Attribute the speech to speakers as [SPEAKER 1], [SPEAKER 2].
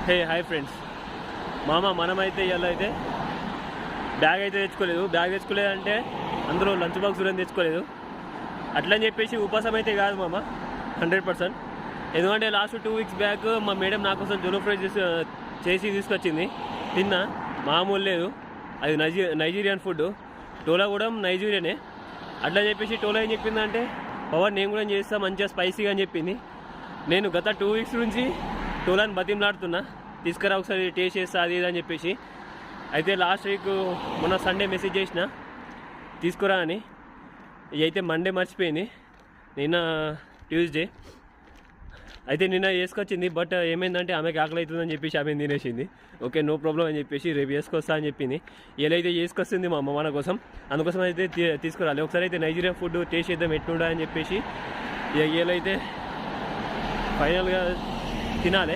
[SPEAKER 1] Hi friends. మనమైతే ఇవాళ అయితే బ్యాగ్ అయితే తెచ్చుకోలేదంటే అందులో లంచ్ బాక్స్ కూడా తెచ్చుకోలేదు. అట్లని చెప్పేసి ఉపాసం అయితే కాదు 100%. ఎందుకంటే లాస్ట్ 2 వీక్స్ బ్యాక్ మా మేడం నా కోసం జోలో ఫ్రై చేసి తీసుకొచ్చింది. తిన్నా, మామూలు లేదు. అది నైజీరియన్ ఫుడ్. టోలా కూడా నైజీరియనే. అట్లా చెప్పేసి టోలా ఏం చెప్పిందంటే, పవర్ నేను కూడా చేస్తా మంచిగా స్పైసీగా అని చెప్పింది. నేను గత 2 వీక్స్ నుంచి టోలాని బతిమలాడుతున్నా, తీసుకురా ఒకసారి టేస్ట్ చేస్తా అది ఇది అని చెప్పేసి. అయితే లాస్ట్ వీక్ మొన్న సండే మెసేజ్ చేసిన తీసుకురా అని. ఇవి అయితే మండే మర్చిపోయింది, నిన్న ట్యూస్డే. అయితే నిన్న వేసుకొచ్చింది. బట్ ఏమైందంటే ఆమెకి ఆకలి అవుతుందని చెప్పేసి ఆమె తినేసింది. ఓకే, నో ప్రాబ్లం అని చెప్పేసి రేపు వేసుకొస్తా అని చెప్పింది. ఇలా అయితే వేసుకొస్తుంది మా అమ్మ మన కోసం. అందుకోసం అయితే తీసుకురాలి. ఒకసారి అయితే నైజీరియన్ ఫుడ్ టేస్ట్ చేద్దాం ఎట్లుండా అని చెప్పేసి. ఇలా అయితే ఫైనల్గా తినాలి.